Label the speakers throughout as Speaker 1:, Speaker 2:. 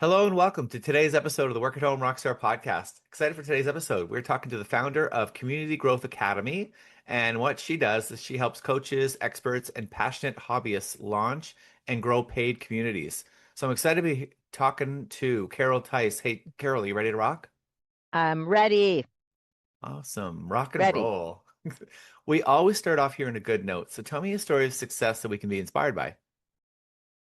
Speaker 1: Hello and welcome to today's episode of the Work at Home Rockstar Podcast. Excited for today's episode. We're talking to the founder of Community Growth Academy, and what she does is she helps coaches, experts, and passionate hobbyists launch and grow paid communities. So I'm excited to be talking to Carol Tice. Hey, Carol, you ready to rock?
Speaker 2: I'm ready.
Speaker 1: Awesome. Rock and
Speaker 2: Ready.
Speaker 1: roll. We always start off here in a good note. So tell me a story of success that we can be inspired by.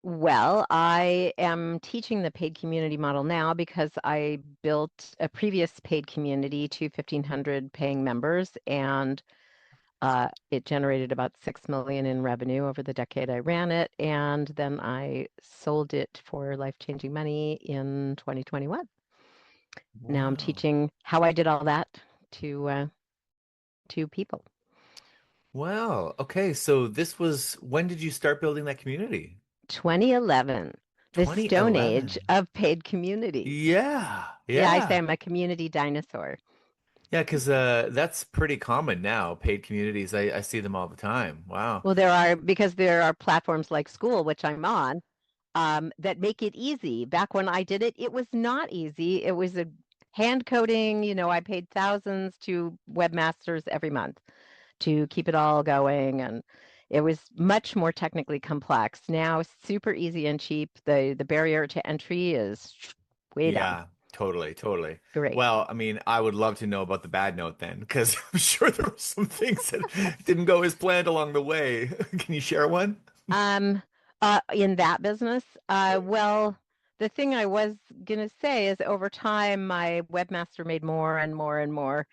Speaker 2: Well, I am teaching the paid community model now because I built a previous paid community to 1,500 paying members, and it generated about 6 million in revenue over the decade I ran it, and then I sold it for life-changing money in 2021. Now I'm
Speaker 1: Wow.
Speaker 2: teaching how I did all that to people.
Speaker 1: Wow. Okay. So this was, when did you start building that community?
Speaker 2: 2011, the stone age
Speaker 1: 2011.
Speaker 2: of paid communities.
Speaker 1: Yeah.
Speaker 2: Yeah, I say
Speaker 1: Yeah.
Speaker 2: I'm a community dinosaur.
Speaker 1: Yeah, because that's pretty common now, paid communities. I see them all the time. Wow.
Speaker 2: Well, because there are platforms like School, which I'm on, that make it easy. Back when I did it, it was not easy. It was a hand coding, I paid thousands to webmasters every month to keep it all going, and it was much more technically complex. Now, super easy and cheap. The barrier to entry is way down.
Speaker 1: Yeah, totally, totally.
Speaker 2: Great.
Speaker 1: Well, I mean, I would love to know about the bad note then, because I'm sure there were some things that didn't go as planned along the way. Can you share one?
Speaker 2: Um, in that business, well, the thing I was gonna say is over time, my webmaster made more and more and more,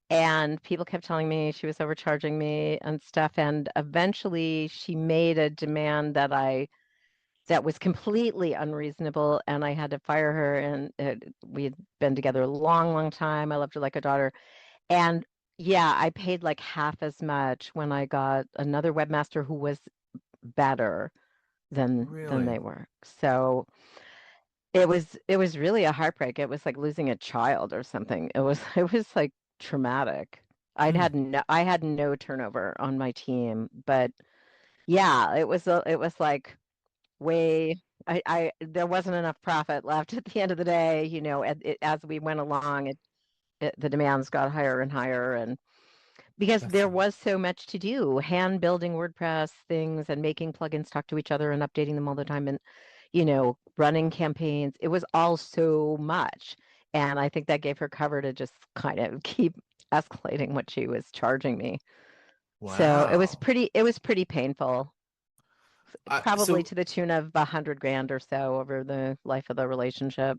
Speaker 2: and people kept telling me she was overcharging me and stuff. And eventually, she made a demand that was completely unreasonable, and I had to fire her. And we had been together a long, long time. I loved her like a daughter, and yeah, I paid like half as much when I got another webmaster who was better than
Speaker 1: Really?
Speaker 2: they were. So it was really a heartbreak. It was like losing a child or something. It was like traumatic.
Speaker 1: Hmm.
Speaker 2: I had no turnover on my team, but yeah, it was like way I there wasn't enough profit left at the end of the day, as we went along, the demands got higher and higher, and because
Speaker 1: That's
Speaker 2: there was so much to do, hand building WordPress things and making plugins talk to each other and updating them all the time, and running campaigns. It was all so much. And I think that gave her cover to just kind of keep escalating what she was charging me. So
Speaker 1: wow.
Speaker 2: it was pretty painful, probably
Speaker 1: So
Speaker 2: to the tune of 100 grand or so over the life of the relationship,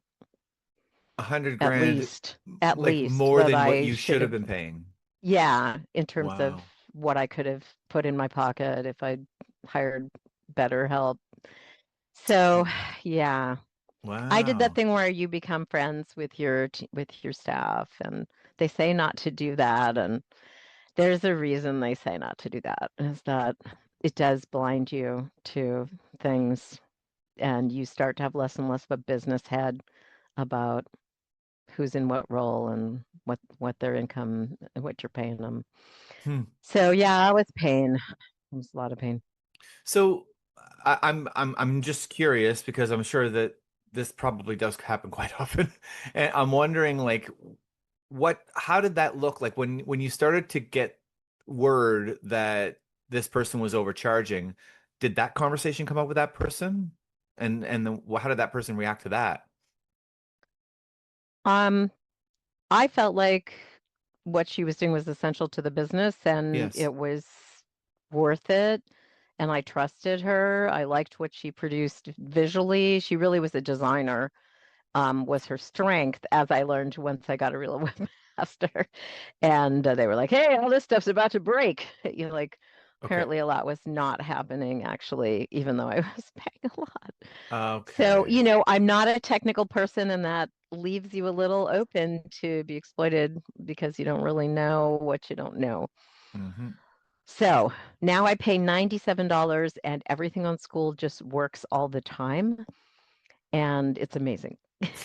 Speaker 1: 100 grand,
Speaker 2: at
Speaker 1: like
Speaker 2: least
Speaker 1: more
Speaker 2: that
Speaker 1: than what
Speaker 2: I
Speaker 1: you
Speaker 2: should
Speaker 1: should have
Speaker 2: have,
Speaker 1: been paying.
Speaker 2: yeah, in terms of
Speaker 1: Wow.
Speaker 2: what I could have put in my pocket if I'd hired better help. So, yeah. I did that
Speaker 1: Wow.
Speaker 2: thing where you become friends with with your staff, and they say not to do that, and there's a reason they say not to do that, is that it does blind you to things, and you start to have less and less of a business head about who's in what role and what their income, what you're paying them.
Speaker 1: Hmm.
Speaker 2: So yeah, it was pain. It was a lot of pain.
Speaker 1: So I'm just curious because I'm sure that this probably does happen quite often. And I'm wondering like how did that look like when you started to get word that this person was overcharging? Did that conversation come up with that person? And then how did that person react to that?
Speaker 2: Um, I felt like what she was doing was essential to the business, and
Speaker 1: Yes.
Speaker 2: it was worth it. And I trusted her. I liked what she produced visually. She really was a designer, was her strength, as I learned once I got a real webmaster. And they were like, "Hey, all this stuff's about to break." Like
Speaker 1: Okay.
Speaker 2: apparently a lot was not happening actually, even though I was paying a lot. So,
Speaker 1: Okay.
Speaker 2: I'm not a technical person, and that leaves you a little open to be exploited because you don't really know what you don't know.
Speaker 1: Hmm.
Speaker 2: So now I pay $97 and everything on School just works all the time. And it's amazing.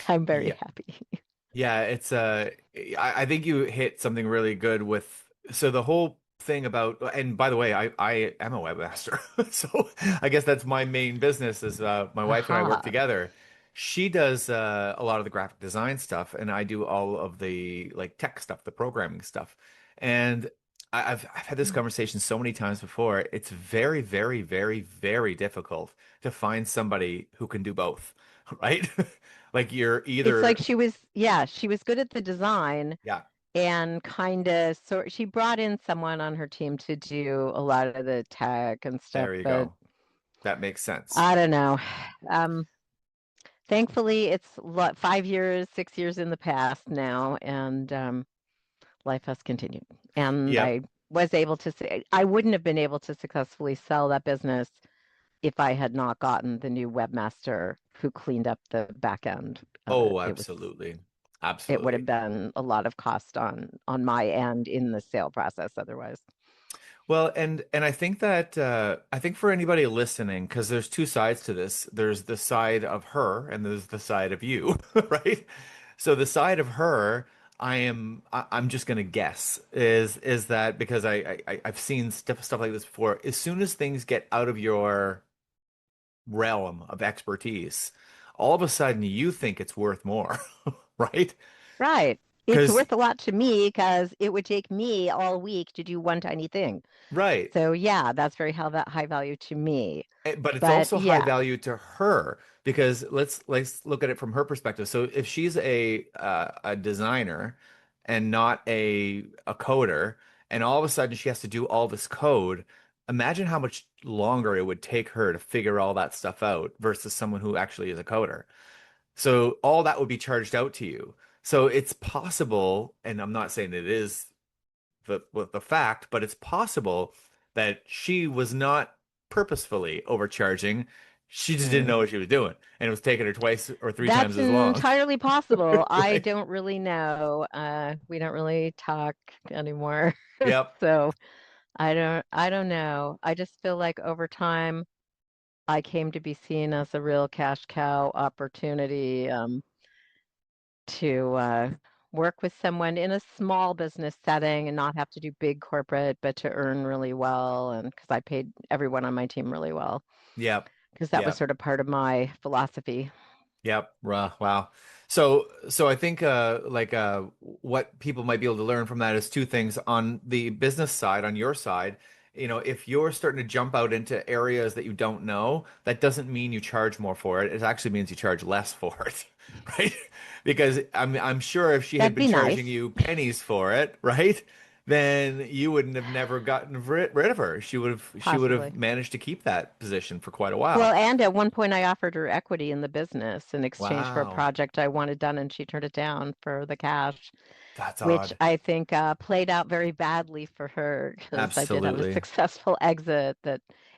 Speaker 2: I'm very
Speaker 1: Yeah.
Speaker 2: happy.
Speaker 1: Yeah, it's I think you hit something really good with so the whole thing about, and by the way, I am a webmaster. So I guess that's my main business is my wife and I work
Speaker 2: Aha.
Speaker 1: together. She does a lot of the graphic design stuff, and I do all of the like tech stuff, the programming stuff. And I've had this conversation so many times before. It's very, very, very, very difficult to find somebody who can do both, right? Like you're
Speaker 2: It's like
Speaker 1: either,
Speaker 2: she was good at the design
Speaker 1: yeah,
Speaker 2: and kind of she brought in someone on her team to do a lot of the tech and stuff,
Speaker 1: there you
Speaker 2: but
Speaker 1: go. That makes sense.
Speaker 2: I don't know. Um, Thankfully, it's 5 years, 6 years in the past now, and life has continued. And
Speaker 1: Yep.
Speaker 2: I was able to say I wouldn't have been able to successfully sell that business if I had not gotten the new webmaster who cleaned up the back end of it.
Speaker 1: Oh, absolutely.
Speaker 2: It would
Speaker 1: Absolutely.
Speaker 2: have been a lot of cost on my end in the sale process otherwise.
Speaker 1: Well, and I think that I think for anybody listening, because there's two sides to this. There's the side of her and there's the side of you, right? So the side of her, I'm just gonna guess is that because I've seen stuff like this before. As soon as things get out of your realm of expertise, all of a sudden you think it's worth more, right?
Speaker 2: Right. It's
Speaker 1: Because
Speaker 2: worth a lot to me because it would take me all week to do one tiny thing.
Speaker 1: right.
Speaker 2: So yeah, that's very high value to me.
Speaker 1: But it's
Speaker 2: But
Speaker 1: also high
Speaker 2: yeah,
Speaker 1: value to her because let's look at it from her perspective. So if she's a designer and not a coder, and all of a sudden she has to do all this code, imagine how much longer it would take her to figure all that stuff out versus someone who actually is a coder. So all that would be charged out to you. So it's possible, and I'm not saying it is the fact, but it's possible that she was not purposefully overcharging. She just didn't
Speaker 2: mm,
Speaker 1: know what she was doing, and it was taking her twice or three times
Speaker 2: that's
Speaker 1: as long.
Speaker 2: entirely possible. I
Speaker 1: Right?
Speaker 2: don't really know. We don't really talk anymore.
Speaker 1: Yep.
Speaker 2: So I don't know. I just feel like over time I came to be seen as a real cash cow opportunity. To work with someone in a small business setting and not have to do big corporate, but to earn really well. And because I paid everyone on my team really well,
Speaker 1: Yep.
Speaker 2: because that was
Speaker 1: Yep.
Speaker 2: sort of part of my philosophy.
Speaker 1: Yep. Wow. So I think what people might be able to learn from that is two things. On the business side, on your side, if you're starting to jump out into areas that you don't know, that doesn't mean you charge more for it. It actually means you charge less for it, right? Because I'm sure if she had
Speaker 2: That'd
Speaker 1: been
Speaker 2: be
Speaker 1: charging
Speaker 2: nice,
Speaker 1: you pennies for it, right? Then you wouldn't have never gotten rid of her. She would have
Speaker 2: possibly.
Speaker 1: managed to keep that position for quite a while.
Speaker 2: Well, and at one point I offered her equity in the business in exchange for a
Speaker 1: Wow.
Speaker 2: project I wanted done, and she turned it down for the cash,
Speaker 1: That's
Speaker 2: which
Speaker 1: odd.
Speaker 2: I think played out very badly for her because I did have a
Speaker 1: Absolutely.
Speaker 2: successful exit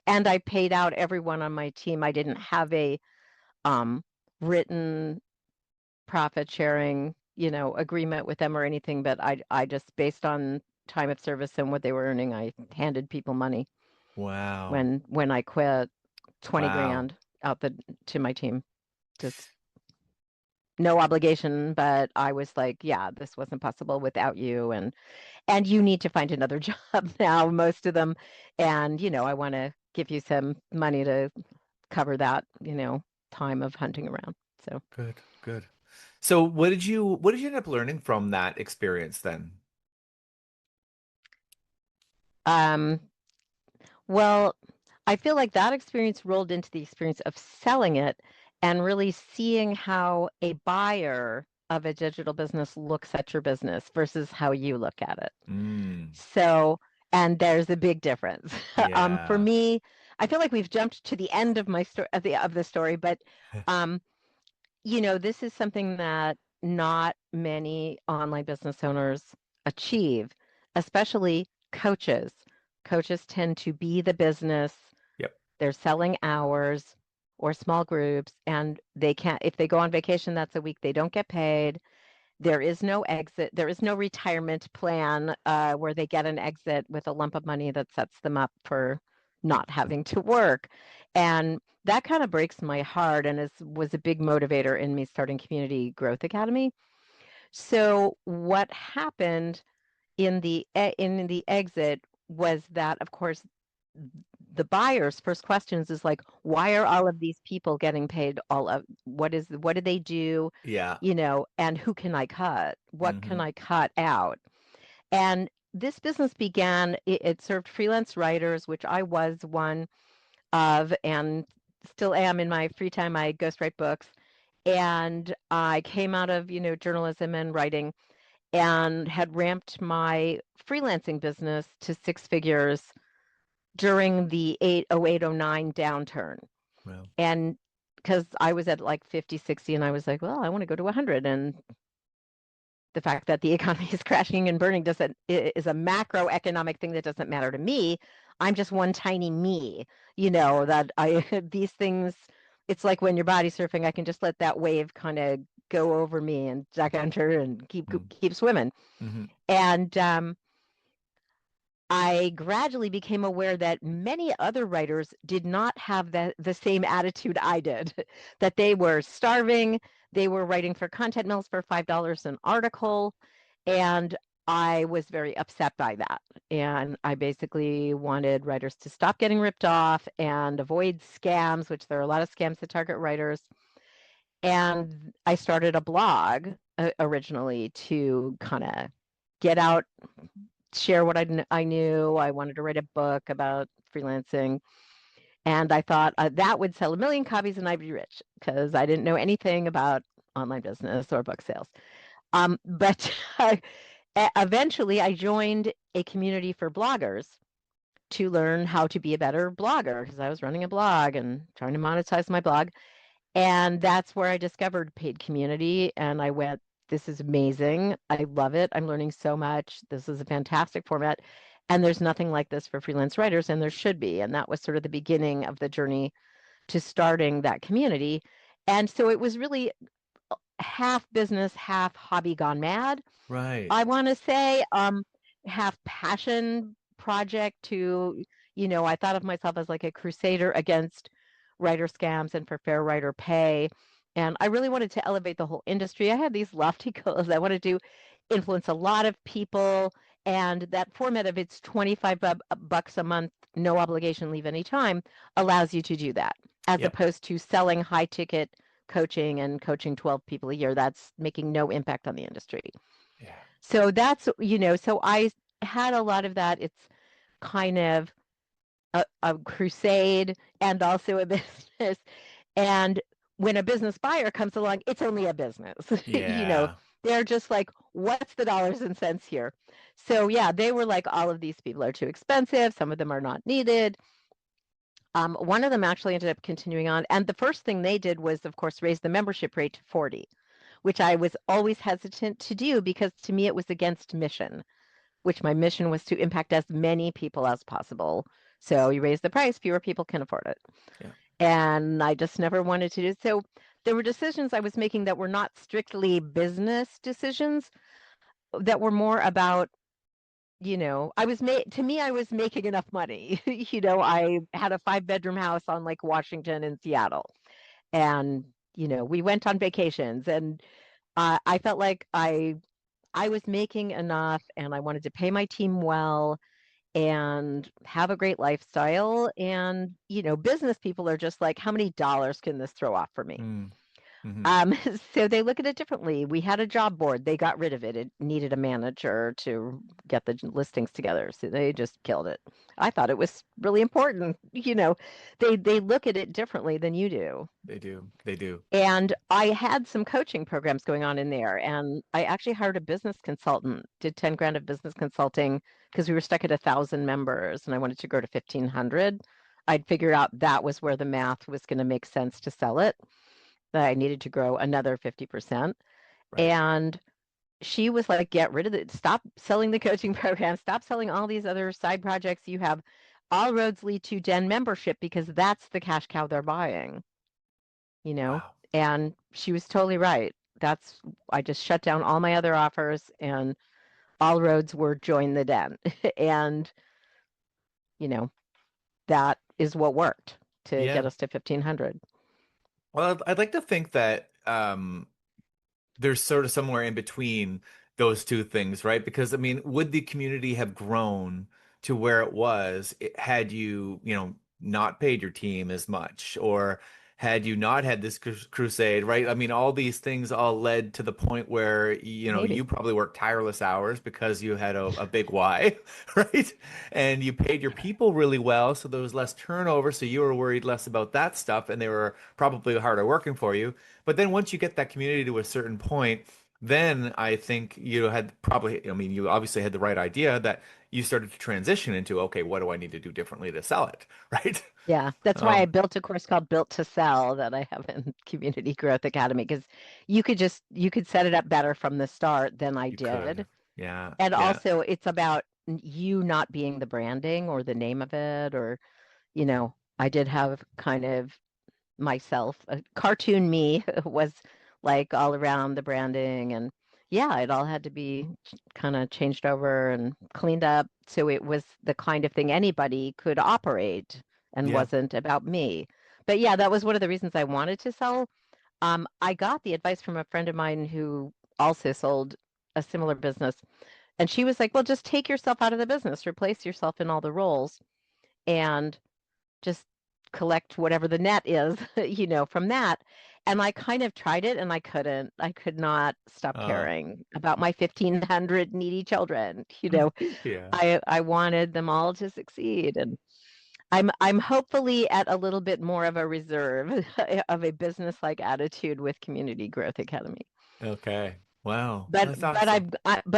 Speaker 2: and I paid out everyone on my team. I didn't have a um, written profit sharing, agreement with them or anything, but I just based on time of service and what they were earning, I handed people money
Speaker 1: Wow.
Speaker 2: when I quit, 20
Speaker 1: Wow.
Speaker 2: grand out the to my team. Just no obligation, but I was like, yeah, this wasn't possible without you and you need to find another job now, most of them. And, I want to give you some money to cover that, time of hunting around. So,
Speaker 1: Good. Good. So what did you end up learning from that experience then?
Speaker 2: um, well, I feel like that experience rolled into the experience of selling it and really seeing how a buyer of a digital business looks at your business versus how you look at it.
Speaker 1: Mm.
Speaker 2: So, and there's a big difference. For
Speaker 1: Yeah.
Speaker 2: me, I feel like we've jumped to the end of my story of the story, but um, this is something that not many online business owners achieve, especially coaches. Coaches tend to be the business,
Speaker 1: Yep.
Speaker 2: they're selling hours or small groups, and they can't, if they go on vacation, that's a week they don't get paid. There is no exit, there is no retirement plan where they get an exit with a lump of money that sets them up for not having to work. And that kind of breaks my heart and was a big motivator in me starting Community Growth Academy. So what happened in the exit was that, of course, the buyer's first questions is like, why are all of these people getting paid all of what do they do?
Speaker 1: Yeah.
Speaker 2: And who can I cut? What can
Speaker 1: Hmm.
Speaker 2: I cut out? And this business began, it served freelance writers, which I was one of and still am in my free time. I ghostwrite books. And I came out of, journalism and writing and had ramped my freelancing business to six figures during the 0809 downturn.
Speaker 1: Well,
Speaker 2: And because I was at like 50, 60, and I was like, well, I want to go to 100. And the fact that the economy is crashing and burning is a macroeconomic thing that doesn't matter to me. I'm just one tiny me, that I these things. It's like when you're body surfing, I can just let that wave kind of go over me and duck under and keep swimming.
Speaker 1: mm-hmm.
Speaker 2: And I gradually became aware that many other writers did not have the same attitude I did, that they were starving, they were writing for content mills for $5 an article, and I was very upset by that. And I basically wanted writers to stop getting ripped off and avoid scams, which there are a lot of scams that target writers. And I started a blog originally to kind of get out, share what I knew. I wanted to write a book about freelancing. And I thought that would sell 1 million copies and I'd be rich because I didn't know anything about online business or book sales. But eventually I joined a community for bloggers to learn how to be a better blogger because I was running a blog and trying to monetize my blog. And that's where I discovered paid community. And I went, this is amazing. I love it. I'm learning so much. This is a fantastic format. And there's nothing like this for freelance writers, and there should be. And that was sort of the beginning of the journey to starting that community. And so it was really half business, half hobby gone mad.
Speaker 1: Right.
Speaker 2: I want to say half passion project to, I thought of myself as like a crusader against writer scams and for fair writer pay. And I really wanted to elevate the whole industry. I had these lofty goals. I wanted to influence a lot of people. And that format of it's 25 bucks a month, no obligation, leave any time, allows you to do that, as
Speaker 1: Yep.
Speaker 2: opposed to selling high ticket coaching and coaching 12 people a year. That's making no impact on the industry.
Speaker 1: Yeah.
Speaker 2: So so I had a lot of that. It's kind of a crusade and also a business. And when a business buyer comes along, it's only a business.
Speaker 1: Yeah.
Speaker 2: They're just like, what's the dollars and cents here? So yeah, they were like, all of these people are too expensive. Some of them are not needed. One of them actually ended up continuing on. And the first thing they did was, of course, raise the membership rate to 40, which I was always hesitant to do because to me it was against mission, which my mission was to impact as many people as possible. So you raise the price, fewer people can afford it.
Speaker 1: Yeah.
Speaker 2: And I just never wanted to do so. There were decisions I was making that were not strictly business decisions, that were more about, I was making enough money. I had a 5 bedroom house on Lake Washington in Seattle. And, we went on vacations and I felt like I was making enough and I wanted to pay my team well and have a great lifestyle. And, business people are just like, how many dollars can this throw off for me?
Speaker 1: Mm. Hmm.
Speaker 2: Um, so they look at it differently. We had a job board. They got rid of it. It needed a manager to get the listings together. So they just killed it. I thought it was really important. They look at it differently than you do.
Speaker 1: They do. They do.
Speaker 2: And I had some coaching programs going on in there. And I actually hired a business consultant, did 10 grand of business consulting because we were stuck at 1,000 members and I wanted to grow to 1,500. I'd figured out that was where the math was going to make sense to sell it, that I needed to grow another 50%.
Speaker 1: Right.
Speaker 2: And she was like, get rid of it. Stop selling the coaching program. Stop selling all these other side projects you have. All roads lead to Den membership because that's the cash cow they're buying, you know?
Speaker 1: Wow.
Speaker 2: And she was totally right. I just shut down all my other offers and all roads were join the Den. And, you know, that is what worked to get
Speaker 1: Yeah.
Speaker 2: us to 1,500.
Speaker 1: Well, I'd like to think that there's sort of somewhere in between those two things, right? Because I mean, would the community have grown to where it was had you, not paid your team as much, or had you not had this crusade, right? I mean, all these things all led to the point where,
Speaker 2: Maybe.
Speaker 1: you probably worked tireless hours because you had a big why, right? And you paid your people really well, so there was less turnover, so you were worried less about that stuff, and they were probably harder working for you. But then once you get that community to a certain point, then I think you had probably, I mean, you obviously had the right idea that you started to transition into, okay, what do I need to do differently to sell it, right?
Speaker 2: Yeah, that's why I
Speaker 1: Um,
Speaker 2: built a course called Built to Sell that I have in Community Growth Academy because you could set it up better from the start than I
Speaker 1: you could.
Speaker 2: did.
Speaker 1: Yeah,
Speaker 2: And
Speaker 1: yeah.
Speaker 2: also it's about you not being the branding or the name of it or, I did have kind of myself. Cartoon me was like all around the branding and yeah, it all had to be kind of changed over and cleaned up so it was the kind of thing anybody could operate and
Speaker 1: Yeah.
Speaker 2: wasn't about me. But yeah, that was one of the reasons I wanted to sell. I got the advice from a friend of mine who also sold a similar business, and she was like, "Well, just take yourself out of the business, replace yourself in all the roles, and just collect whatever the net is, from that." And I kind of tried it and I couldn't. I could not stop
Speaker 1: Uh,
Speaker 2: caring about my 1,500 needy children.
Speaker 1: yeah.
Speaker 2: I wanted them all to succeed. And I'm hopefully at a little bit more of a reserve of a business-like attitude with Community Growth Academy.
Speaker 1: Okay. Wow.
Speaker 2: But
Speaker 1: That's
Speaker 2: but
Speaker 1: awesome.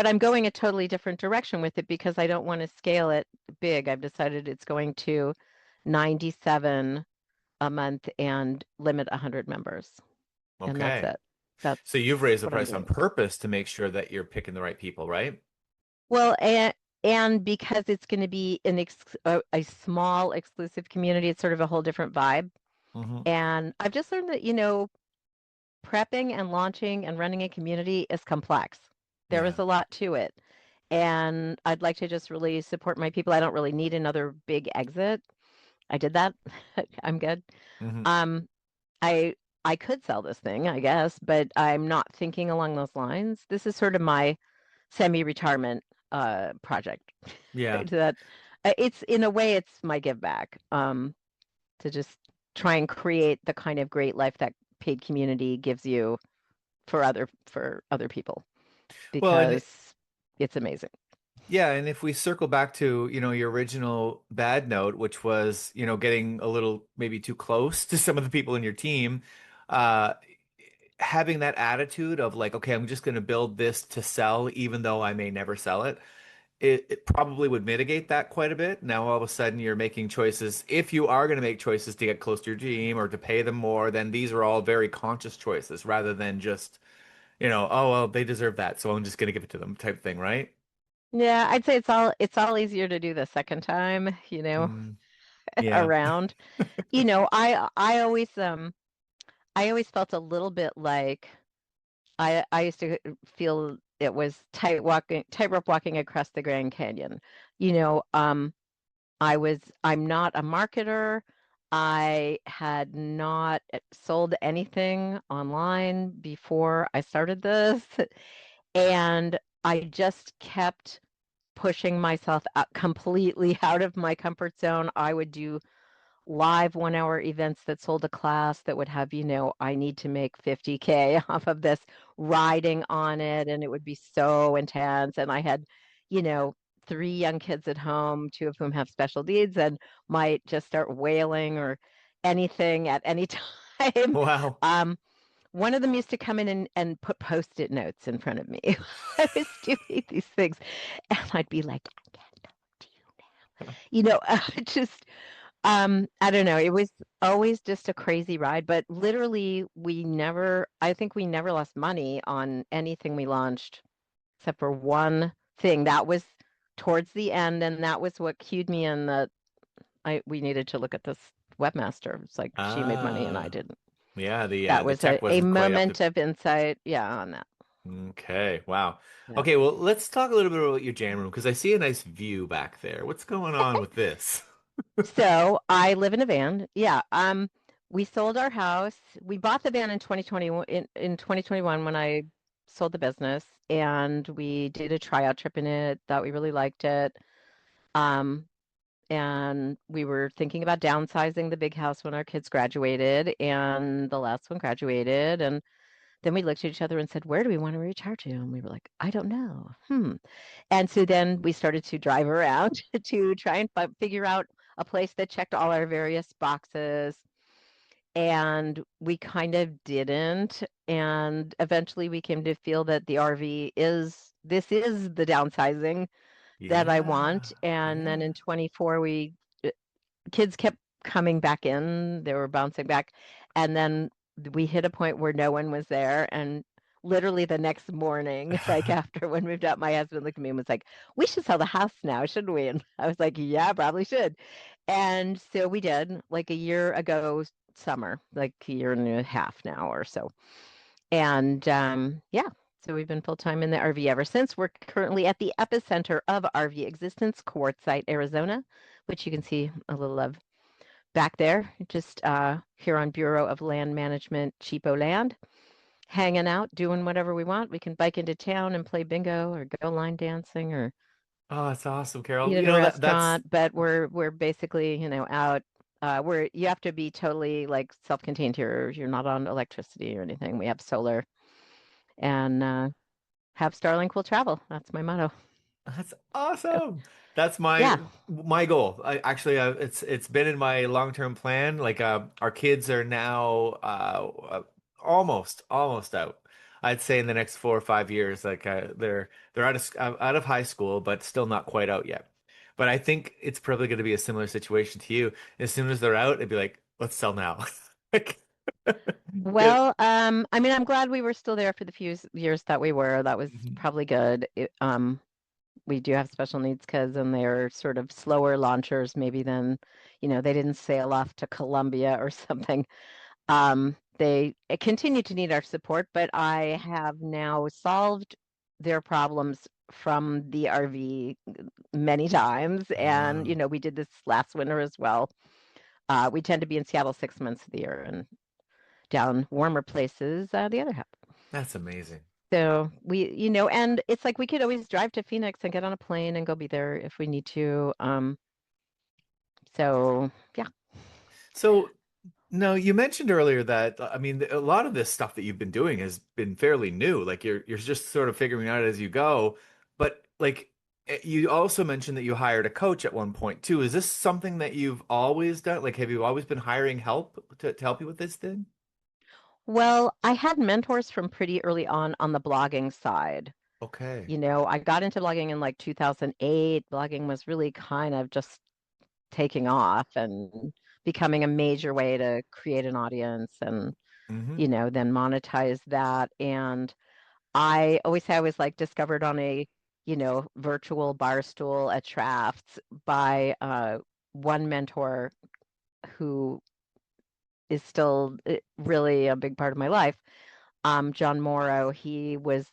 Speaker 2: I'm going a totally different direction with it because I don't want to scale it big. I've decided it's going to 97 a month and limit 100 members. And that's
Speaker 1: Okay.
Speaker 2: it. That's
Speaker 1: So you've raised the
Speaker 2: what I'm
Speaker 1: price on
Speaker 2: doing.
Speaker 1: purpose to make sure that you're picking the right people, right?
Speaker 2: Well, and because it's going to be a small exclusive community, it's sort of a whole different vibe.
Speaker 1: Hmm.
Speaker 2: And I've just learned that, prepping and launching and running a community is complex. There is
Speaker 1: Yeah.
Speaker 2: a lot to it. And I'd like to just really support my people. I don't really need another big exit. I did that. I'm good.
Speaker 1: Hmm.
Speaker 2: Um, I I could sell this thing, I guess, but I'm not thinking along those lines. This is sort of my semi-retirement project.
Speaker 1: Yeah.
Speaker 2: That it's in a way it's my give back. To just try and create the kind of great life that paid community gives you for other people
Speaker 1: Well, and
Speaker 2: because it's amazing.
Speaker 1: yeah, and if we circle back to, your original bad note, which was, getting a little maybe too close to some of the people in your team, uh, having that attitude of like, okay, I'm just going to build this to sell, even though I may never sell it, it probably would mitigate that quite a bit. Now, all of a sudden, you're making choices. If you are going to make choices to get close to your team or to pay them more, then these are all very conscious choices rather than just, oh, well, they deserve that, so I'm just going to give it to them type thing, right?
Speaker 2: Yeah, I'd say it's all easier to do the second time,
Speaker 1: Mm, yeah.
Speaker 2: around. I always felt a little bit like I used to feel it was tightrope walking across the Grand Canyon. You know, I'm not a marketer. I had not sold anything online before I started this, and I just kept pushing myself out completely out of my comfort zone. I would do live 1 hour events that sold a class that would have, I need to make 50K off of this riding on it. And it would be so intense. And I had, you know, three young kids at home, two of whom have special needs and might just start wailing or anything at any time.
Speaker 1: Wow.
Speaker 2: Um, one of them used to come in and put post-it notes in front of me. I was doing these things, and I'd be like, I can't talk to you now. Just I don't know. It was always just a crazy ride, but literally I think we never lost money on anything we launched except for one thing. That was towards the end, and that was what cued me in that we needed to look at this webmaster. It's like she made money and I
Speaker 1: Ah,
Speaker 2: didn't.
Speaker 1: yeah, the
Speaker 2: That
Speaker 1: the
Speaker 2: was
Speaker 1: tech
Speaker 2: a
Speaker 1: wasn't quite up to.
Speaker 2: moment of insight, yeah, on that.
Speaker 1: Okay, wow.
Speaker 2: Yeah.
Speaker 1: Okay, well, let's talk a little bit about your jam room because I see a nice view back there. What's going on with this?
Speaker 2: So I live in a van. Yeah. We sold our house. We bought the van in 2021 in 2021 when I sold the business and we did a tryout trip in it, thought we really liked it. Um, and we were thinking about downsizing the big house when our kids graduated, and the last one graduated. And then we looked at each other and said, "Where do we want to retire to?" And we were like, "I don't know. And so then we started to drive around to try and figure out a place that checked all our various boxes. And we kind of didn't. And eventually we came to feel that the RV this is the downsizing that I
Speaker 1: Yeah.
Speaker 2: want. And then
Speaker 1: Yeah.
Speaker 2: in 24, uh, kids kept coming back in. They were bouncing back. And then we hit a point where no one was there. And literally the next morning, like after one moved out, my husband looked at me and was like, "We should sell the house now, shouldn't we?" And I was like, "Yeah, probably should." And so we did, like a year ago summer, like a year and a half now or so. And yeah, so we've been full time in the RV ever since. We're currently at the epicenter of RV existence, Quartzsite, Arizona, which you can see a little of back there, just here on Bureau of Land Management, cheapo land, hanging out, doing whatever we want. We can bike into town and play bingo or go line dancing or
Speaker 1: Oh, that's awesome,
Speaker 2: eat
Speaker 1: Carol.
Speaker 2: at
Speaker 1: You
Speaker 2: a
Speaker 1: know that's
Speaker 2: restaurant, but we're basically, out. We're you have to be totally like self-contained here. You're not on electricity or anything. We have solar and have Starlink will travel. That's my motto.
Speaker 1: That's
Speaker 2: So
Speaker 1: awesome. That's my
Speaker 2: yeah.
Speaker 1: my goal. I actually it's been in my long-term plan. Like our kids are now almost out. I'd say in the next 4 or 5 years, like they're out of high school, but still not quite out yet. But I think it's probably going to be a similar situation to you. As soon as they're out, it'd be like, let's sell now. Like, get,
Speaker 2: Well, I mean, I'm glad we were still there for the few years that we were. That was
Speaker 1: Mhm.
Speaker 2: probably good. We do have special needs kids, and they're sort of slower launchers, maybe than, they didn't sail off to Colombia or something. They continue to need our support, but I have now solved their problems from the RV many times, and
Speaker 1: Wow,
Speaker 2: we did this last winter as well. We tend to be in Seattle 6 months of the year, and down warmer places the other half.
Speaker 1: that's amazing.
Speaker 2: So and it's like we could always drive to Phoenix and get on a plane and go be there if we need to. So yeah.
Speaker 1: So no, you mentioned earlier that I mean a lot of this stuff that you've been doing has been fairly new. Like you're just sort of figuring out as you go. But like you also mentioned that you hired a coach at one point too. Is this something that you've always done? Like have you always been hiring help to help you with this thing?
Speaker 2: Well, I had mentors from pretty early on the blogging side.
Speaker 1: Okay.
Speaker 2: I got into blogging in like 2008. Blogging was really kind of just taking off and becoming a major way to create an audience and,
Speaker 1: Hmm.
Speaker 2: then monetize that. And I always say I was like discovered on a, virtual bar stool at Trafts by one mentor who is still really a big part of my life. John Morrow, he was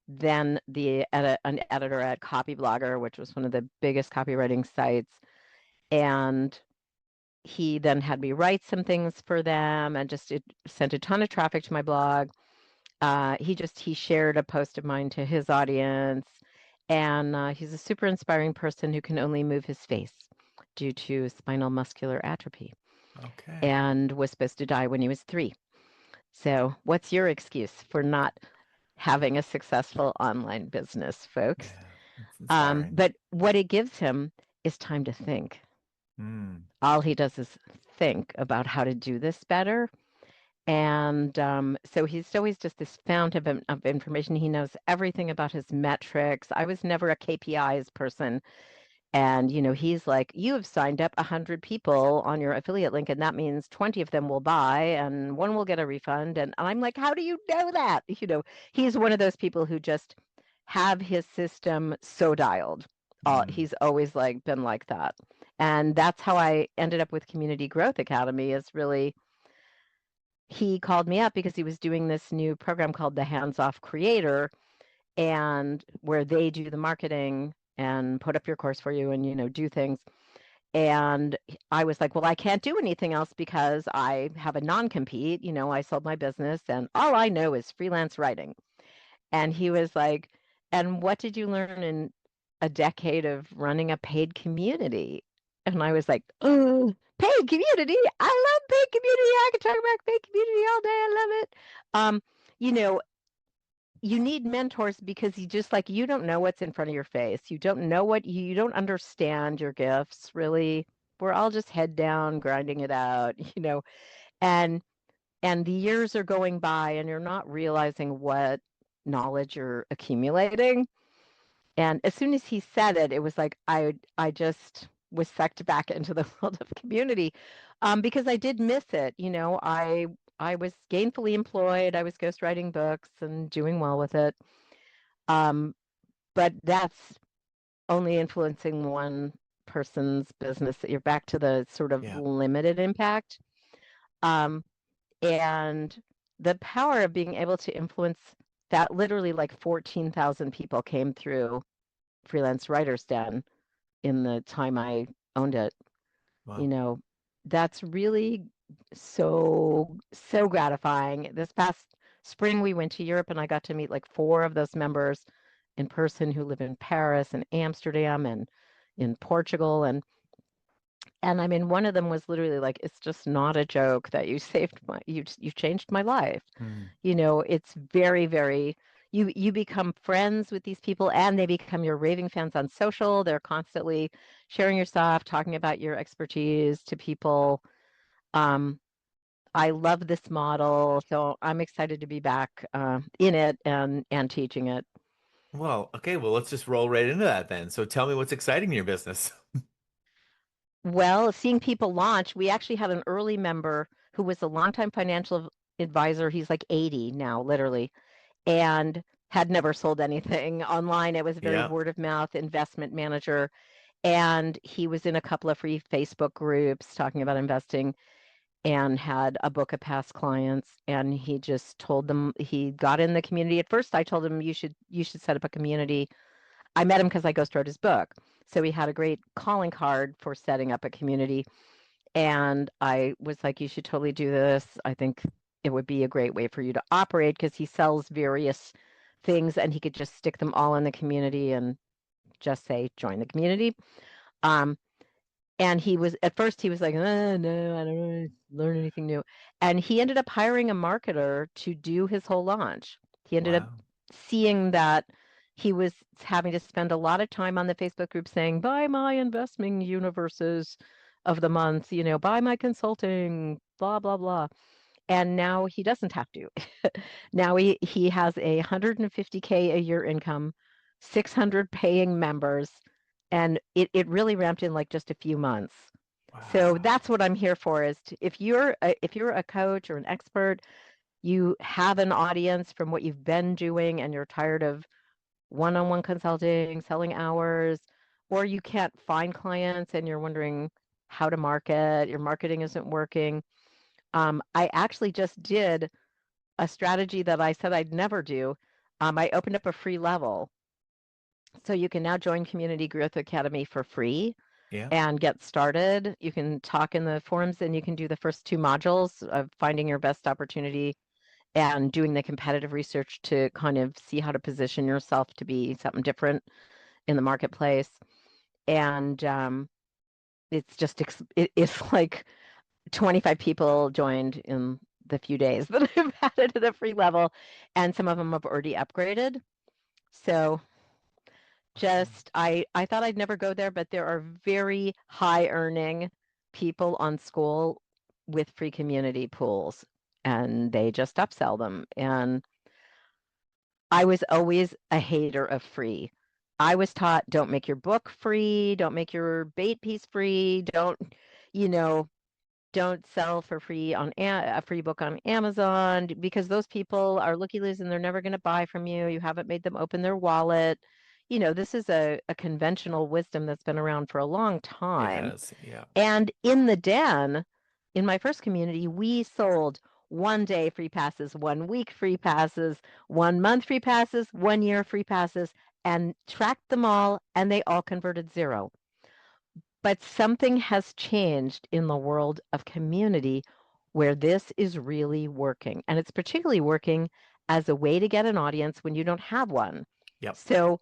Speaker 2: then an editor at Copyblogger, which was one of the biggest copywriting sites. And he then had me write some things for them and just it sent a ton of traffic to my blog. He shared a post of mine to his audience, and he's a super inspiring person who can only move his face due to spinal muscular atrophy
Speaker 1: Okay.
Speaker 2: and was supposed to die when he was 3. So, what's your excuse for not having a successful online business, folks?
Speaker 1: Yeah. It's inspiring.
Speaker 2: But what it gives him is time to think.
Speaker 1: Mm.
Speaker 2: All he does is think about how to do this better. And so he's always just this fount of information. He knows everything about his metrics. I was never a KPIs person. And, he's like, you have signed up 100 people on your affiliate link, and that means 20 of them will buy and one will get a refund. And I'm like, how do you know that? He's one of those people who just have his system so dialed.
Speaker 1: Mm.
Speaker 2: He's always like been like that. And that's how I ended up with Community Growth Academy is really he called me up because he was doing this new program called the Hands Off Creator and where they do the marketing and put up your course for you and do things. And I was like, well, I can't do anything else because I have a non-compete. I sold my business and all I know is freelance writing. And he was like, and what did you learn in a decade of running a paid community? And I was like, oh, paid community. I love paid community. I can talk about paid community all day. I love it. Um, you know, you need mentors because you don't know what's in front of your face. You don't know you don't understand your gifts really. We're all just head down grinding it out, and and the years are going by and you're not realizing what knowledge you're accumulating. And as soon as he said it, it was like I just was sucked back into the world of community, because I did miss it. I was gainfully employed. I was ghostwriting books and doing well with it. Um, but that's only influencing one person's business. That you're back to the sort of
Speaker 1: Yeah.
Speaker 2: limited impact. Um, and the power of being able to influence that literally like 14,000 people came through Freelance Writer's Den in the time I owned it. You
Speaker 1: Wow.
Speaker 2: know, that's really so gratifying. This past spring, we went to Europe and I got to meet like four of those members in person who live in Paris and Amsterdam and in Portugal. And I mean, one of them was literally like, it's just not a joke that you changed my life.
Speaker 1: Mm.
Speaker 2: It's very, you become friends with these people and they become your raving fans on social. They're constantly sharing your stuff, talking about your expertise to people. Um, I love this model, so I'm excited to be back in it and teaching it.
Speaker 1: Well, okay, well, let's just roll right into that then. So tell me what's exciting in your business.
Speaker 2: Well, seeing people launch, we actually had an early member who was a longtime financial advisor. He's like 80 now, literally, and had never sold anything online. It was a very
Speaker 1: Yeah.
Speaker 2: word of mouth investment manager. And he was in a couple of free Facebook groups talking about investing and had a book of past clients. And he just told them he got in the community. At first, I told him you should set up a community. I met him because I ghost wrote his book. So he had a great calling card for setting up a community. And I was like, you should totally do this. I think it would be a great way for you to operate because he sells various things and he could just stick them all in the community and just say, join the community. Um, and at first he was like, no, I don't want to learn anything new. And he ended up hiring a marketer to do his whole launch. He ended up
Speaker 1: Wow.
Speaker 2: seeing that he was having to spend a lot of time on the Facebook group saying, buy my investment universes of the month, buy my consulting, blah, blah, blah. And now he doesn't have to. Now he has 150K a year income, 600 paying members, and it really ramped in like just a few months. So
Speaker 1: Wow.
Speaker 2: that's what I'm here for is if you're a coach or an expert, you have an audience from what you've been doing and you're tired of one-on-one consulting, selling hours, or you can't find clients and you're wondering how to market, your marketing isn't working. I actually just did a strategy that I said I'd never do. I opened up a free level. So you can now join Community Growth Academy for free
Speaker 1: Yeah.
Speaker 2: and get started. You can talk in the forums and you can do the first two modules of finding your best opportunity and doing the competitive research to kind of see how to position yourself to be something different in the marketplace. And it's like 25 people joined in the few days that I've added to the free level, and some of them have already upgraded. So
Speaker 1: Awesome.
Speaker 2: just I thought I'd never go there, but there are very high earning people on school with free community pools, and they just upsell them. And I was always a hater of free. I was taught don't make your book free, don't make your bait piece free, you know, don't sell for free on a free book on Amazon because those people are looky-loos and they're never going to buy from you. You haven't made them open their wallet. This is a conventional wisdom that's been around for a long
Speaker 1: It
Speaker 2: time.
Speaker 1: has. Yeah.
Speaker 2: And in the den, in my first community, we sold 1 day free passes, 1 week free passes, 1 month free passes, 1 year free passes, and tracked them all, and they all converted zero. But something has changed in the world of community where this is really working. And it's particularly working as a way to get an audience when you don't have one.
Speaker 1: Yep.
Speaker 2: So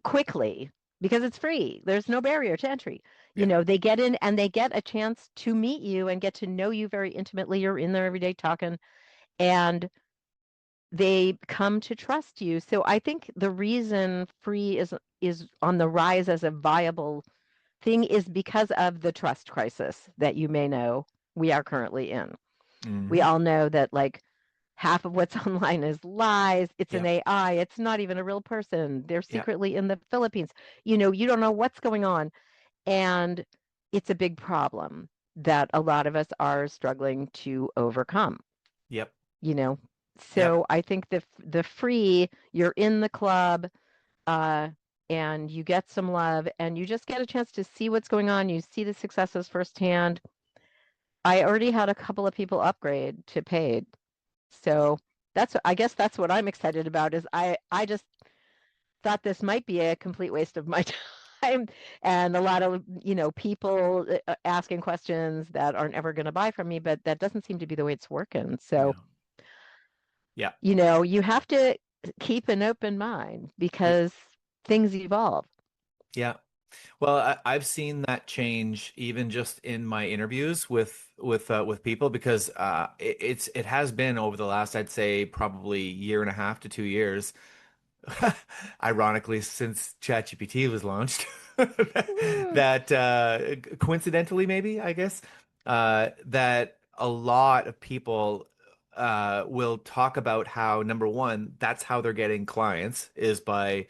Speaker 2: quickly, because it's free. There's no barrier to entry.
Speaker 1: Yeah.
Speaker 2: They get in and they get a chance to meet you and get to know you very intimately. You're in there every day talking, and they come to trust you. So I think the reason free is on the rise as a viable thing is because of the trust crisis that you may know we are currently in. We
Speaker 1: Hmm.
Speaker 2: all know that like half of what's online is lies. It's an
Speaker 1: Yep.
Speaker 2: AI. It's not even a real person. They're
Speaker 1: Yep.
Speaker 2: secretly in the Philippines. You don't know what's going on. And it's a big problem that a lot of us are struggling to overcome,
Speaker 1: Yep.
Speaker 2: you know.
Speaker 1: Yep.
Speaker 2: So I think the free, you're in the club, uh, and you get some love and you just get a chance to see what's going on. You see the successes firsthand. I already had a couple of people upgrade to paid. So I guess that's what I'm excited about is I just thought this might be a complete waste of my time and a lot of, people asking questions that aren't ever going to buy from me, but that doesn't seem to be the way it's working. So,
Speaker 1: Yeah. Yeah.
Speaker 2: you have to keep an open mind
Speaker 1: Yeah.
Speaker 2: because things evolve.
Speaker 1: Yeah. Well, I've seen that change even just in my interviews with people because it has been over the last, I'd say, probably year and a half to 2 years. Ironically, since ChatGPT was launched,
Speaker 2: Mm,
Speaker 1: that coincidentally, maybe, I guess, that a lot of people will talk about how, number one, that's how they're getting clients is by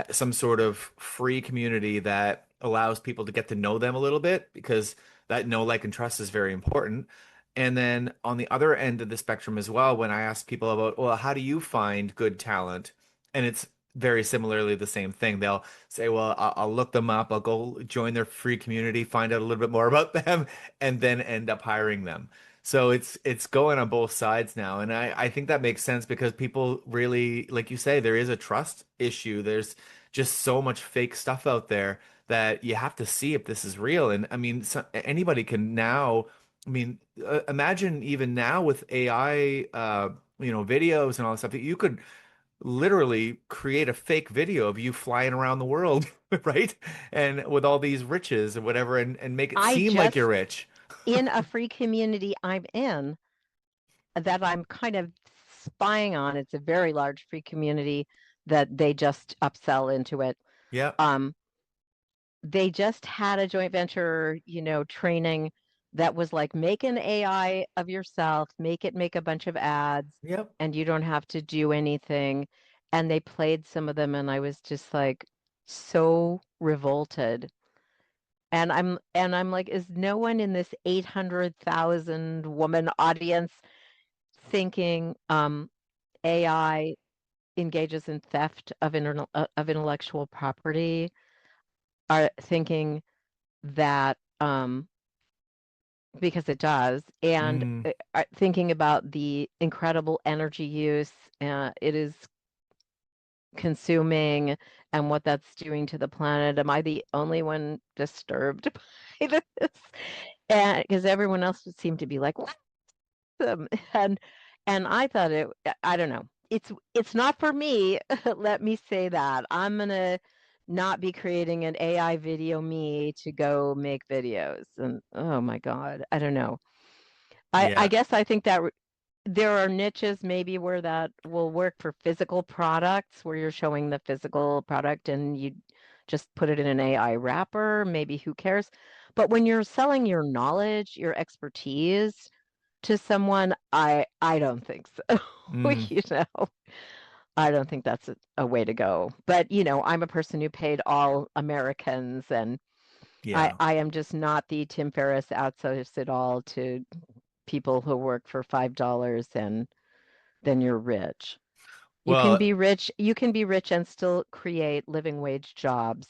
Speaker 1: some sort of free community that allows people to get to know them a little bit because that know, like, and trust is very important. And then on the other end of the spectrum as well, when I ask people about, well, how do you find good talent? And it's very similarly the same thing. They'll say, well, I'll look them up, I'll go join their free community, find out a little bit more about them, and then end up hiring them. So it's going on both sides now. And I think that makes sense because people really, like you say, there is a trust issue. There's just so much fake stuff out there that you have to see if this is real. And I mean, anybody can now, I mean, imagine even now with AI, videos and all this stuff that you could literally create a fake video of you flying around the world, right? And with all these riches or whatever, and make it
Speaker 2: I
Speaker 1: seem like you're
Speaker 2: just,
Speaker 1: rich.
Speaker 2: in a free community I'm in, that I'm kind of spying on, it's a very large free community that they just upsell into it.
Speaker 1: Yep.
Speaker 2: Um, they just had a joint venture, training that was like make an AI of yourself, make it make a bunch of ads,
Speaker 1: Yep.
Speaker 2: and you don't have to do anything. And they played some of them, and I was just like so revolted. And I'm like, is no one in this 800,000 woman audience thinking AI engages in theft of intellectual property? Are thinking that because it does, and
Speaker 1: Mm,
Speaker 2: thinking about the incredible energy use it is consuming and what that's doing to the planet. Am I the only one disturbed by this? And because everyone else would seem to be like, what? And I thought I don't know. It's not for me. Let me say that. I'm gonna not be creating an AI video me to go make videos. And oh my God, I don't know. I
Speaker 1: yeah.
Speaker 2: guess I think that there are niches maybe where that will work for physical products, where you're showing the physical product and you just put it in an AI wrapper. Maybe who cares? But when you're selling your knowledge, your expertise to someone, I don't think so.
Speaker 1: Mm,
Speaker 2: You know, I don't think that's a way to go. But I'm a person who paid all Americans, and I
Speaker 1: yeah.
Speaker 2: I am just not the Tim Ferriss outsource it all to people who work for $5 and then you're rich.
Speaker 1: Well,
Speaker 2: You can be rich and still create living wage jobs.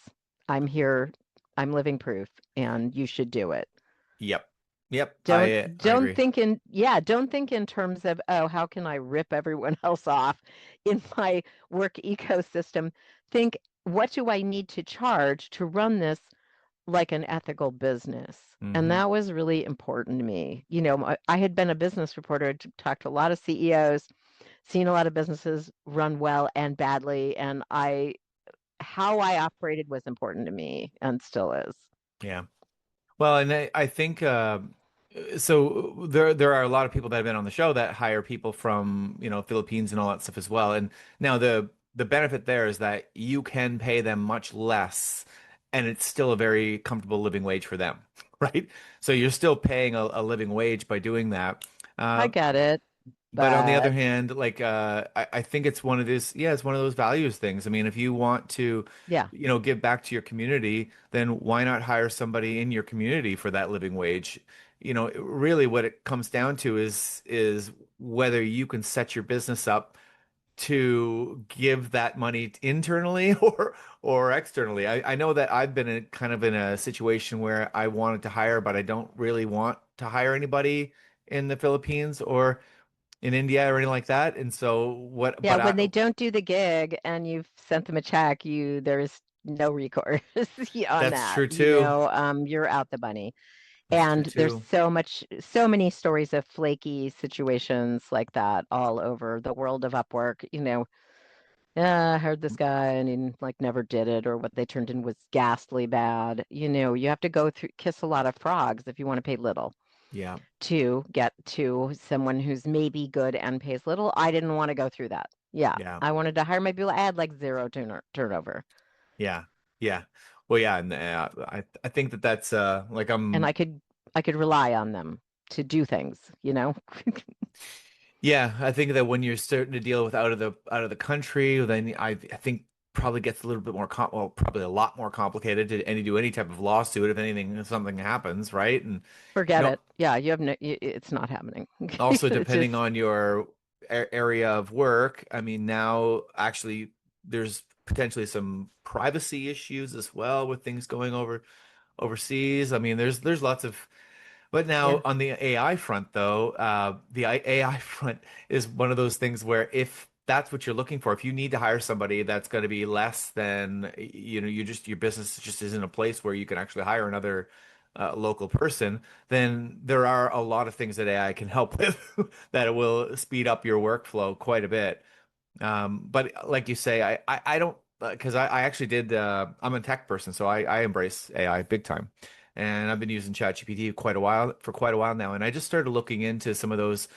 Speaker 2: I'm here, I'm living proof, and you should do it.
Speaker 1: yep. Yep.
Speaker 2: Don't
Speaker 1: I
Speaker 2: don't
Speaker 1: agree.
Speaker 2: think in yeah, don't think in terms of, oh, how can I rip everyone else off in my work ecosystem? Think, what do I need to charge to run this like an ethical business? And
Speaker 1: Hmm.
Speaker 2: that was really important to me. I had been a business reporter, talked to a lot of CEOs, seen a lot of businesses run well and badly, and I how I operated was important to me and still is.
Speaker 1: Yeah. Well, and I think so there are a lot of people that have been on the show that hire people from, Philippines and all that stuff as well. And now the benefit there is that you can pay them much less and it's still a very comfortable living wage for them, right? So you're still paying a living wage by doing that.
Speaker 2: I
Speaker 1: Uh,
Speaker 2: get it,
Speaker 1: but on the other
Speaker 2: but
Speaker 1: hand, like I think it's one of these, yeah, it's one of those values things. I mean, if you want to,
Speaker 2: yeah.
Speaker 1: give back to your community, then why not hire somebody in your community for that living wage? Really what it comes down to is whether you can set your business up to give that money internally or externally. I know that I've been kind of in a situation where I wanted to hire, but I don't really want to hire anybody in the Philippines or in India or anything like that. And so what,
Speaker 2: Yeah,
Speaker 1: but
Speaker 2: when they don't do the gig and you've sent them a check, there's no recourse on
Speaker 1: that's
Speaker 2: that.
Speaker 1: true too.
Speaker 2: You're out the money.
Speaker 1: That's true
Speaker 2: And there's
Speaker 1: too.
Speaker 2: so many stories of flaky situations like that all over the world of Upwork. Yeah, I heard this guy and he like never did it, or what they turned in was ghastly bad. You have to go through kiss a lot of frogs if you want to pay little
Speaker 1: Yeah.
Speaker 2: to get to someone who's maybe good and pays little. I didn't want to go through that. Yeah,
Speaker 1: Yeah.
Speaker 2: I wanted to hire my people. I had like zero turnover,
Speaker 1: Yeah. Yeah. Well, yeah. And I think that that's like
Speaker 2: and I could rely on them to do things.
Speaker 1: yeah, I think that when you're starting to deal with out of the country, then I think probably gets a little bit more well, probably a lot more complicated to do any type of lawsuit if something happens, right? And you
Speaker 2: Forget
Speaker 1: know,
Speaker 2: it. Yeah, you have no, it's not happening.
Speaker 1: also
Speaker 2: It's
Speaker 1: depending
Speaker 2: just
Speaker 1: on your area of work, I mean, now actually there's potentially some privacy issues as well with things going overseas. I mean, there's lots of but now
Speaker 2: yeah.
Speaker 1: on the AI front, though, the AI front is one of those things where if that's what you're looking for, if you need to hire somebody that's going to be less than, your business just isn't a place where you can actually hire another local person, then there are a lot of things that AI can help with that it will speed up your workflow quite a bit. But like you say, I don't because I actually did. I'm a tech person, so I embrace AI big time, and I've been using ChatGPT for quite a while now. And I just started looking into some of those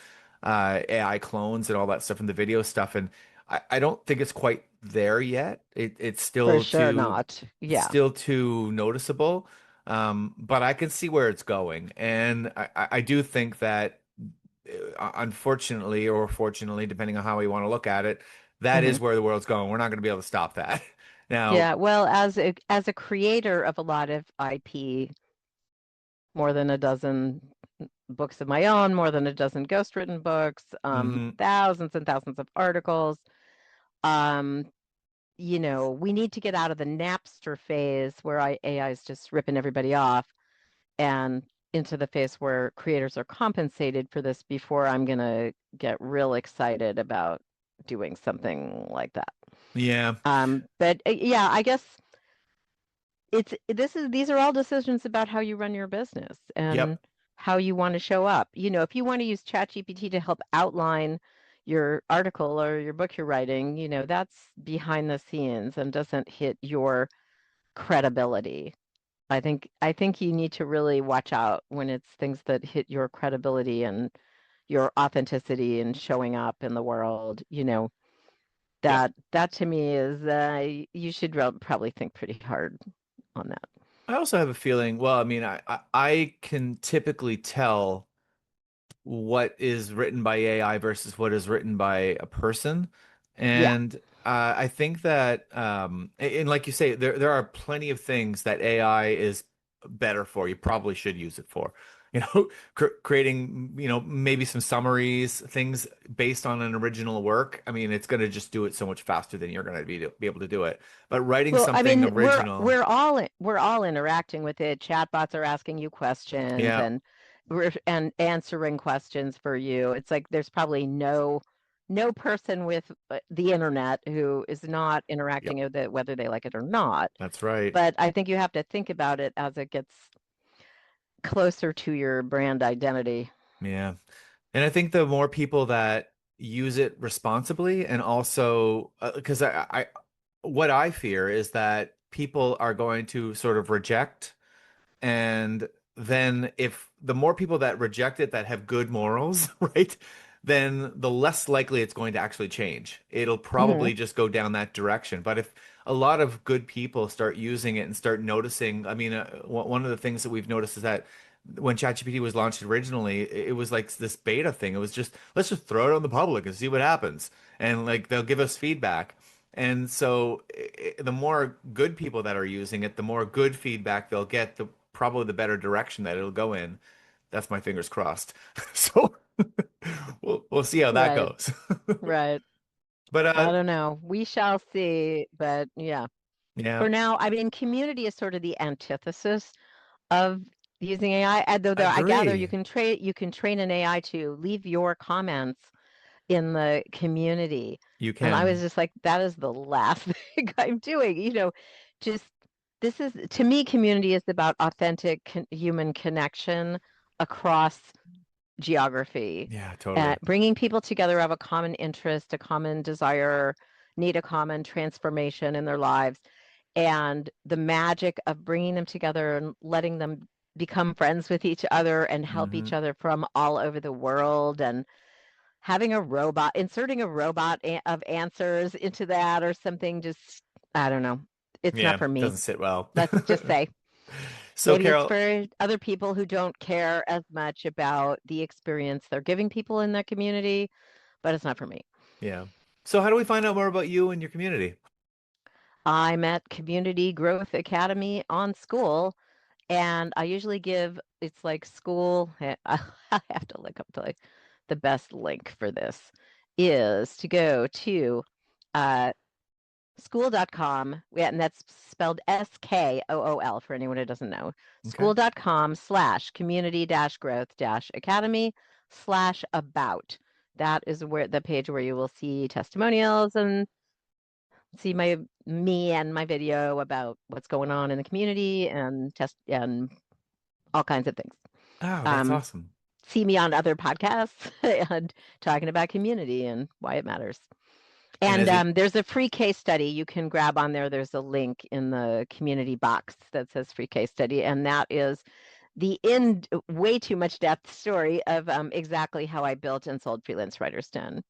Speaker 1: AI clones and all that stuff and the video stuff, and I don't think it's quite there yet. It's
Speaker 2: For
Speaker 1: still
Speaker 2: sure
Speaker 1: too
Speaker 2: not.
Speaker 1: it's
Speaker 2: Yeah.
Speaker 1: still too noticeable. But I can see where it's going, and I do think that unfortunately or fortunately, depending on how we want to look at it, that
Speaker 2: hmm
Speaker 1: is where the world's going. We're not going to be able to stop that. Now,
Speaker 2: Yeah. Well, as a creator of a lot of IP, more than a dozen books of my own, more than a dozen ghostwritten books,
Speaker 1: hmm
Speaker 2: thousands and thousands of articles. Um, we need to get out of the Napster phase where AI is just ripping everybody off and into the phase where creators are compensated for this before I'm gonna get real excited about doing something like that.
Speaker 1: yeah,
Speaker 2: But yeah, I guess these are all decisions about how you run your business and
Speaker 1: yep,
Speaker 2: how you want to show up. If you want to use ChatGPT to help outline your article or your book you're writing, that's behind the scenes and doesn't hit your credibility. I think you need to really watch out when it's things that hit your credibility and your authenticity and showing up in the world.
Speaker 1: yep.
Speaker 2: That to me is you should probably think pretty hard on that.
Speaker 1: I also have a feeling, well, I mean, I can typically tell what is written by AI versus what is written by a person.
Speaker 2: Yeah.
Speaker 1: And I think that, and like you say, there are plenty of things that AI is better for. You probably should use it for, creating, maybe some summaries, things based on an original work. I mean, it's going to just do it so much faster than you're going to be able to do it. But writing
Speaker 2: Well, I
Speaker 1: something
Speaker 2: mean, we're
Speaker 1: original,
Speaker 2: we're all we're all interacting with it. Chatbots are asking you questions
Speaker 1: yeah,
Speaker 2: and answering questions for you. It's like there's probably no person with the internet who is not
Speaker 1: yep,
Speaker 2: interacting with it, whether they like it or not.
Speaker 1: that's right.
Speaker 2: But I think you have to think about it as it gets closer to your brand identity.
Speaker 1: Yeah. And I think the more people that use it responsibly and also because what I fear is that people are going to sort of reject. And then if the more people that reject it that have good morals, right, then the less likely it's going to actually change. It'll
Speaker 2: Hmm.
Speaker 1: probably just go down that direction. But if a lot of good people start using it and start noticing, I mean, one of the things that we've noticed is that when ChatGPT was launched originally, it was like this beta thing. It was just, let's just throw it on the public and see what happens. And like they'll give us feedback. And so the more good people that are using it, the more good feedback they'll get, the probably the better direction that it'll go in. That's my fingers crossed. So we'll see how that
Speaker 2: Right,
Speaker 1: goes.
Speaker 2: right.
Speaker 1: But
Speaker 2: I don't know. We shall see. But yeah,
Speaker 1: yeah,
Speaker 2: for now, I mean, community is sort of the antithesis of using AI. And though I gather
Speaker 1: agree.
Speaker 2: you can train an AI to leave your comments in the community.
Speaker 1: You
Speaker 2: And I was
Speaker 1: can.
Speaker 2: just like, that is the last thing I'm doing. Just this is to me, community is about authentic human connection across geography,
Speaker 1: Yeah, totally.
Speaker 2: bringing people together who have a common interest, a common desire, need a common transformation in their lives, and the magic of bringing them together and letting them become friends with each other and help each
Speaker 1: Hmm.
Speaker 2: other from all over the world and having a robot, inserting a robot of answers into that or something, just, I don't know. It's not
Speaker 1: Yeah,
Speaker 2: for me.
Speaker 1: doesn't sit well.
Speaker 2: Let's just say.
Speaker 1: So
Speaker 2: Maybe it's
Speaker 1: Carol,
Speaker 2: for other people who don't care as much about the experience they're giving people in their community, but it's not for me.
Speaker 1: yeah. So how do we find out more about you and your community?
Speaker 2: I'm at Community Growth Academy on School, and I usually give it's like school. I have to look up the best link for this is to go to uh, school.com. Yeah, and that's spelled SKOOL for anyone who doesn't know.
Speaker 1: Okay.
Speaker 2: School.com/community-growth-academy/about. That is where the page where you will see testimonials and see me and my video about what's going on in the community and test and all kinds of things.
Speaker 1: Oh, that's
Speaker 2: Um,
Speaker 1: awesome.
Speaker 2: See me on other podcasts and talking about community and why it matters.
Speaker 1: And
Speaker 2: And
Speaker 1: as it,
Speaker 2: there's a free case study you can grab on there. There's a link in the community box that says free case study, and that is the in way too much depth story of exactly how I built and sold Freelance Writers Den.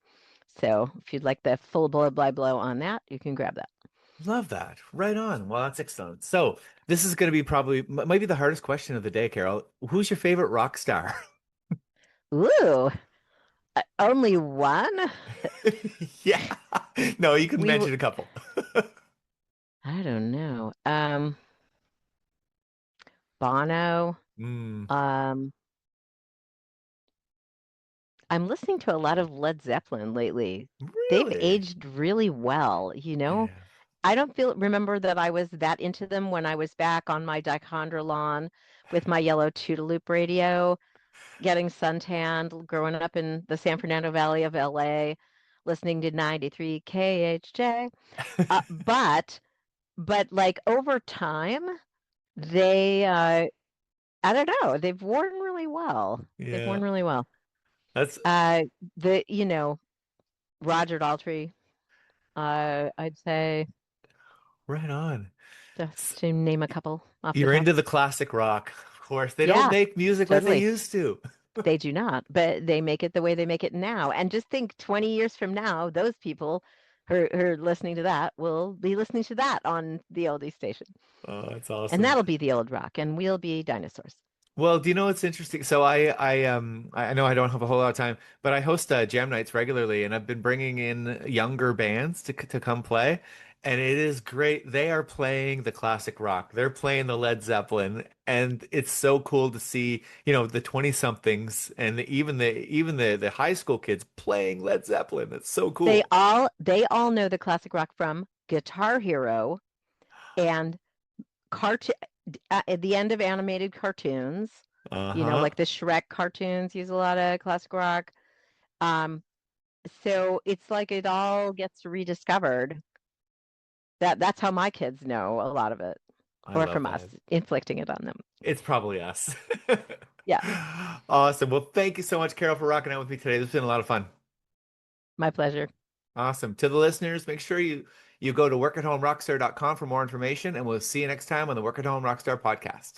Speaker 2: So if you'd like the full blow on that, you can grab that.
Speaker 1: love that. Right on. Well, that's excellent. So this is going to be probably might be the hardest question of the day, Carol. Who's your favorite rock star?
Speaker 2: Ooh, only one?
Speaker 1: Yeah. No, you can
Speaker 2: We were,
Speaker 1: mention a couple.
Speaker 2: I don't know. Bono.
Speaker 1: Mm,
Speaker 2: Um, I'm listening to a lot of Led Zeppelin lately. They've
Speaker 1: really?
Speaker 2: aged really well.
Speaker 1: Yeah.
Speaker 2: I don't remember that I was that into them when I was back on my dichondra lawn with my yellow Loop radio, getting suntanned, growing up in the San Fernando Valley of LA, listening to 93 KHJ. Uh, but but like over time, they I don't know, they've worn really well. They've
Speaker 1: Yeah.
Speaker 2: worn really well.
Speaker 1: That's
Speaker 2: Uh, Roger Daltrey, I'd say,
Speaker 1: right on.
Speaker 2: just to name a couple off the
Speaker 1: You're
Speaker 2: top.
Speaker 1: into the classic rock. Of course, they don't
Speaker 2: Yeah,
Speaker 1: make music like they
Speaker 2: totally.
Speaker 1: used to.
Speaker 2: They do not, but they make it the way they make it now. And just think 20 years from now, those people who are listening to that will be listening to that on the oldie station.
Speaker 1: Oh, that's
Speaker 2: And
Speaker 1: awesome.
Speaker 2: that'll be the old rock, and we'll be dinosaurs.
Speaker 1: Well, do you know what's interesting? So I know I don't have a whole lot of time, but I host jam nights regularly, and I've been bringing in younger bands to come play, and it is great. They are playing the classic rock. They're playing the Led Zeppelin, and it's so cool to see, the 20 somethings and even the high school kids playing Led Zeppelin. It's so cool.
Speaker 2: They all know the classic rock from Guitar Hero and cartoon at the end of animated cartoons.
Speaker 1: Uh-huh.
Speaker 2: Like the Shrek cartoons use a lot of classic rock. Um, so it's like it all gets rediscovered. That's how my kids know a lot of it,
Speaker 1: I
Speaker 2: or
Speaker 1: love
Speaker 2: from us,
Speaker 1: that.
Speaker 2: inflicting it on them.
Speaker 1: It's probably us.
Speaker 2: Yeah,
Speaker 1: Awesome. Well, thank you so much, Carol, for rocking out with me today. This has been a lot of fun.
Speaker 2: my pleasure.
Speaker 1: Awesome. To the listeners, make sure You go to workathomerockstar.com for more information, and we'll see you next time on the Work at Home Rockstar podcast.